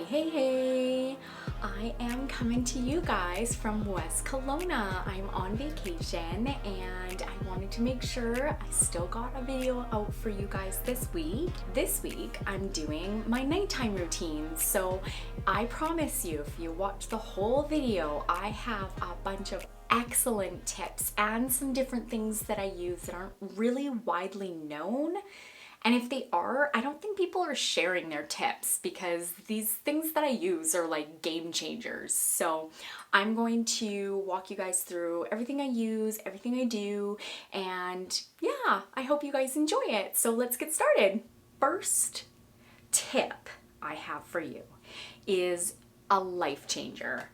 Hey, I am coming to you guys from West Kelowna. I'm on vacation and I wanted to make sure I still got a video out for you guys this week. This week I'm doing my nighttime routine. So I promise you, if you watch the whole video, I have a bunch of excellent tips and some different things that I use that aren't really widely known. And if they are, I don't think people are sharing their tips because these things that I use are like game changers. So I'm going to walk you guys through everything I use, everything I do, and yeah, I hope you guys enjoy it. So let's get started. First tip I have for you is a life changer.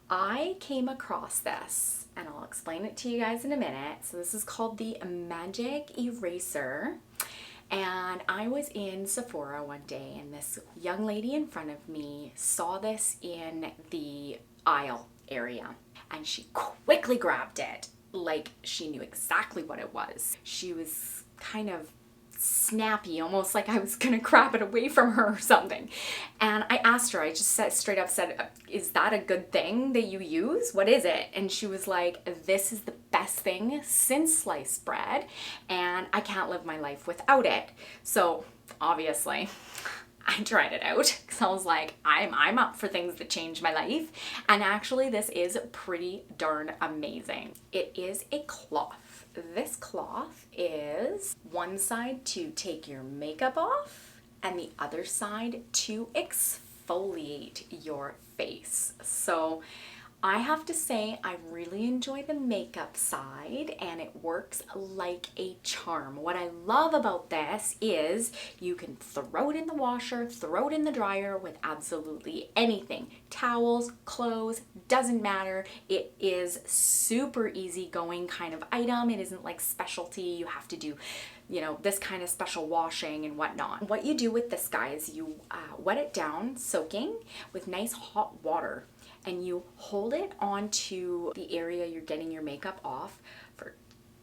I came across this and I'll explain it to you guys in a minute. So this is called the Magic Eraser. And I was in Sephora one day and this young lady in front of me saw this in the aisle area and she quickly grabbed it like she knew exactly what it was. She was kind of snappy, almost like I was gonna grab it away from her or something. And I asked her, I just said, straight up said, is that a good thing that you use? What is it? And she was like, this is the best thing since sliced bread and I can't live my life without it. So obviously I tried it out because I was like, I'm up for things that change my life. And actually this is pretty darn amazing. It is a cloth. This cloth is one side to take your makeup off and the other side to exfoliate your face. So I have to say I really enjoy the makeup side and it works like a charm. What I love about this is you can throw it in the washer, throw it in the dryer with absolutely anything. Towels, clothes, doesn't matter. It is super easygoing kind of item. It isn't like specialty. You have to do this kind of special washing and whatnot. What you do with this guy is you wet it down, soaking with nice hot water, and you hold it onto the area you're getting your makeup off for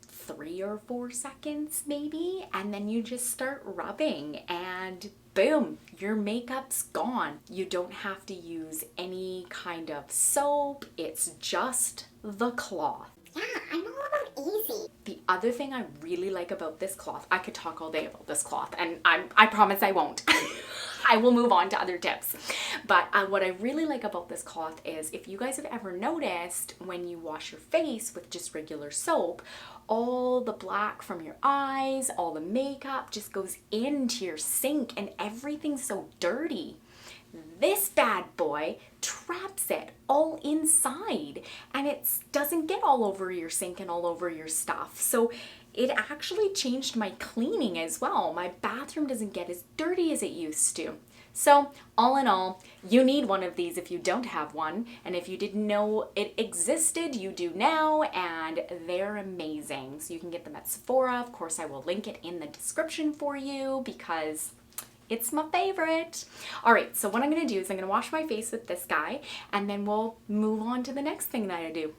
3 or 4 seconds maybe, and then you just start rubbing and boom, your makeup's gone. You don't have to use any kind of soap. It's just the cloth. Yeah, I'm all about easy. The other thing I really like about this cloth, I could talk all day about this cloth and I promise I won't. I will move on to other tips. But what I really like about this cloth is if you guys have ever noticed when you wash your face with just regular soap, all the black from your eyes, all the makeup just goes into your sink and everything's so dirty. This bad boy traps it all inside and it doesn't get all over your sink and all over your stuff. So it actually changed my cleaning as well. My bathroom doesn't get as dirty as it used to. So all in all, you need one of these if you don't have one. And if you didn't know it existed, you do now, and they're amazing. So you can get them at Sephora. Of course, I will link it in the description for you because it's my favorite. All right, so what I'm gonna do is I'm gonna wash my face with this guy and then we'll move on to the next thing that I do.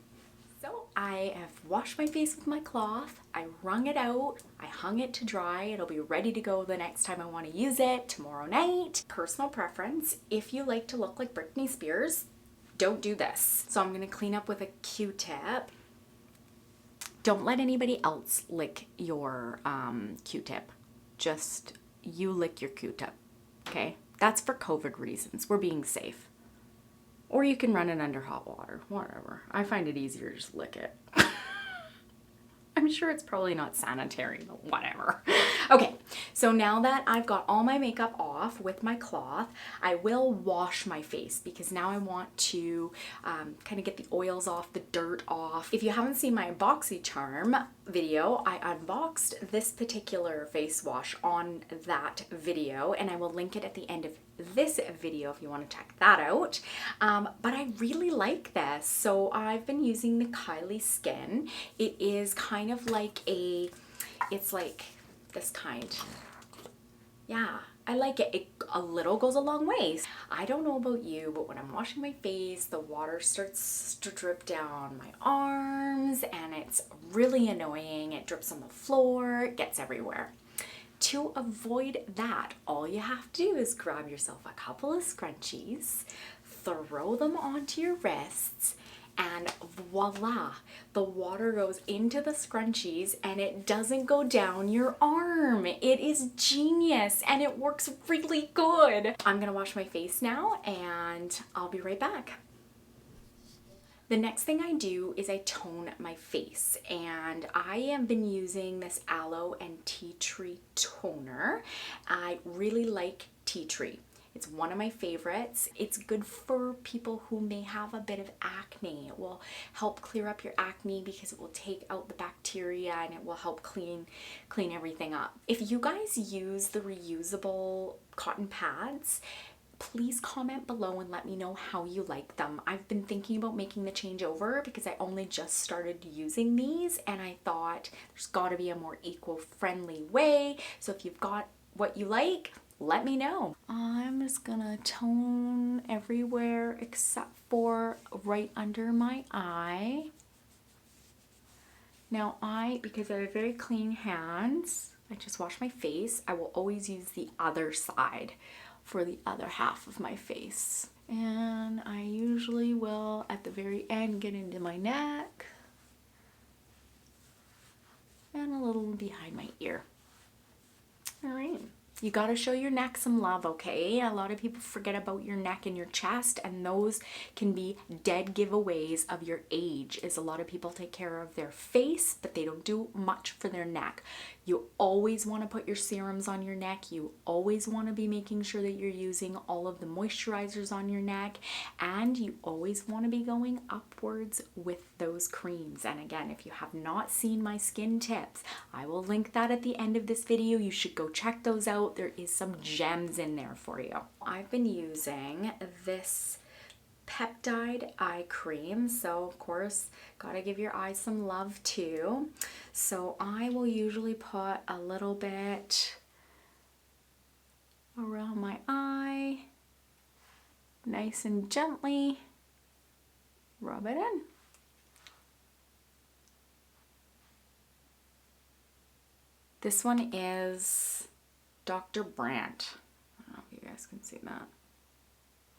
So I have washed my face with my cloth. I wrung it out. I hung it to dry. It'll be ready to go the next time I want to use it, tomorrow night. Personal preference, if you like to look like Britney Spears, don't do this. So I'm gonna clean up with a Q-tip. Don't let anybody else lick your Q-tip. Just you lick your Q-tip, okay? That's for COVID reasons. We're being safe. Or you can run it under hot water, whatever. I find it easier to just lick it. I'm sure it's probably not sanitary, but whatever. Okay, so now that I've got all my makeup off with my cloth, I will wash my face because now I want to kind of get the oils off, the dirt off. If you haven't seen my BoxyCharm video, I unboxed this particular face wash on that video and I will link it at the end of this video if you want to check that out. But I really like this. So I've been using the Kylie Skin. It is kind of like it's like this kind. Yeah, I like it. A little goes a long way. I don't know about you, but when I'm washing my face, the water starts to drip down my arms and it's really annoying. It drips on the floor, it gets everywhere. to avoid that, all you have to do is grab yourself a couple of scrunchies, throw them onto your wrists, and voila, the water goes into the scrunchies and it doesn't go down your arm. It is genius and it works really good. I'm gonna wash my face now and I'll be right back. The next thing I do is I tone my face, and I have been using this aloe and tea tree toner. I really like tea tree. It's one of my favorites. It's good for people who may have a bit of acne. It will help clear up your acne because it will take out the bacteria and it will help clean everything up. If you guys use the reusable cotton pads, please comment below and let me know how you like them. I've been thinking about making the change over because I only just started using these and I thought there's got to be a more eco-friendly way. So if you've got what you like, let me know. I'm just gonna tone everywhere except for right under my eye. Now because I have very clean hands, I just wash my face. I will always use the other side for the other half of my face. And I usually will, at the very end, get into my neck and a little behind my ear. All right. You gotta show your neck some love, okay? A lot of people forget about your neck and your chest, and those can be dead giveaways of your age, is a lot of people take care of their face, but they don't do much for their neck. You always want to put your serums on your neck. You always want to be making sure that you're using all of the moisturizers on your neck, and you always want to be going upwards with those creams. And again, if you have not seen my skin tips, I will link that at the end of this video. You should go check those out. There is some gems in there for you. I've been using this peptide eye cream, so of course gotta give your eyes some love too. So I will usually put a little bit around my eye, nice and gently rub it in. This one is Dr. Brandt. I don't know if you guys can see that.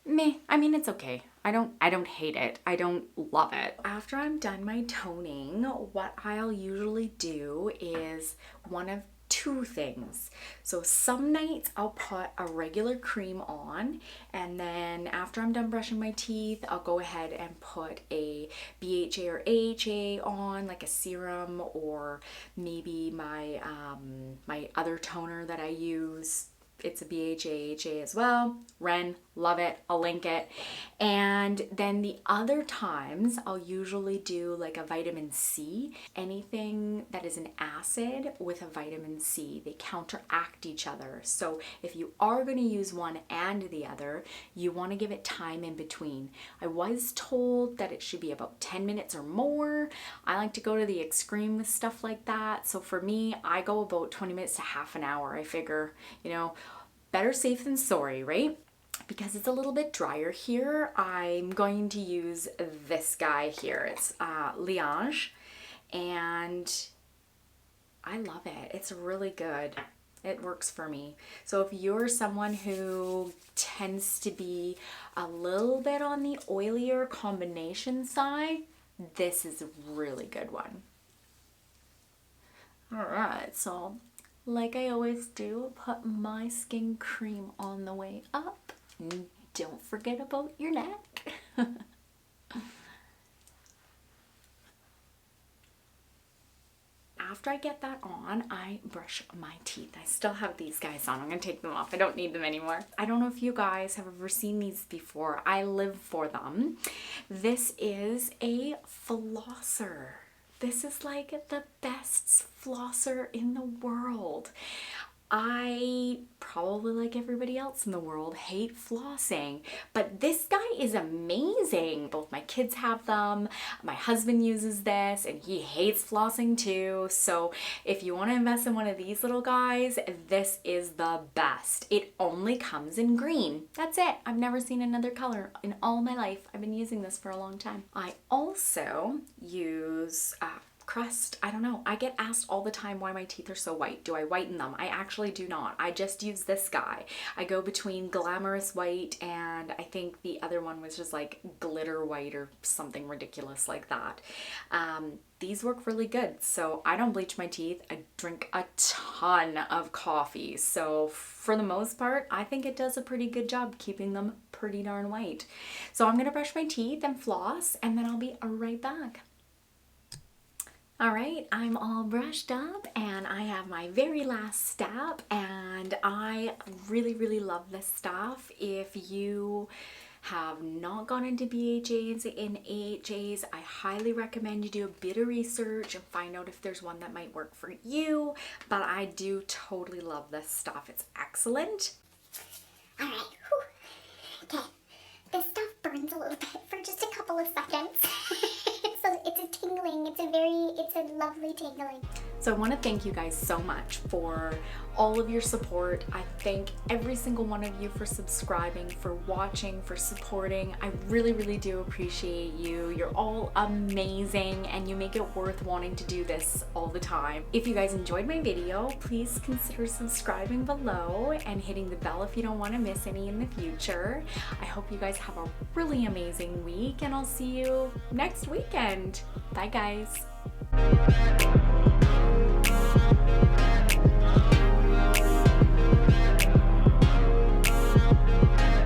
Meh, I mean, it's okay. I don't hate it. I don't love it. After I'm done my toning, what I'll usually do is one of two things. So some nights I'll put a regular cream on, and then after I'm done brushing my teeth, I'll go ahead and put a BHA or AHA on, like a serum, or maybe my my other toner that I use. It's a BHA, AHA as well. Ren, love it. I'll link it. And then the other times I'll usually do like a vitamin C. Anything that is an acid with a vitamin C, they counteract each other. So if you are going to use one and the other, you want to give it time in between. I was told that it should be about 10 minutes or more. I like to go to the extreme with stuff like that. So for me, I go about 20 minutes to half an hour. I figure, you know, better safe than sorry, right? Because it's a little bit drier here, I'm going to use this guy here. It's Liange, and I love it. It's really good. It works for me. So if you're someone who tends to be a little bit on the oilier combination side, this is a really good one. All right, so like I always do, put my skin cream on the way up. And don't forget about your neck. After I get that on, I brush my teeth. I still have these guys on. I'm gonna take them off. I don't need them anymore. I don't know if you guys have ever seen these before. I live for them. This is a flosser. This is like the best flosser in the world. I probably, like everybody else in the world, hate flossing, but this guy is amazing. Both my kids have them. My husband uses this and he hates flossing too. So if you want to invest in one of these little guys, this is the best. It only comes in green. That's it. I've never seen another color in all my life. I've been using this for a long time. I also use crust. I don't know. I get asked all the time why my teeth are so white. Do I whiten them? I actually do not. I just use this guy. I go between Glamorous White and I think the other one was just like Glitter White or something ridiculous like that. These work really good. So I don't bleach my teeth. I drink a ton of coffee. So for the most part, I think it does a pretty good job keeping them pretty darn white. So I'm going to brush my teeth and floss, and then I'll be right back. All right, I'm all brushed up and I have my very last step, and I really love this stuff. If you have not gone into BHAs and AHAs, I highly recommend you do a bit of research and find out if there's one that might work for you, but I do totally love this stuff. It's excellent. All right. Whew. Okay. This stuff burns a little bit for just a couple of seconds. It's a tingling. It's a lovely tingling. So I want to thank you guys so much for all of your support. I thank every single one of you for subscribing, for watching, for supporting. I really do appreciate you. You're all amazing and you make it worth wanting to do this all the time. If you guys enjoyed my video, please consider subscribing below and hitting the bell if you don't want to miss any in the future. I hope you guys have a really amazing week, and I'll see you next weekend. Bye guys.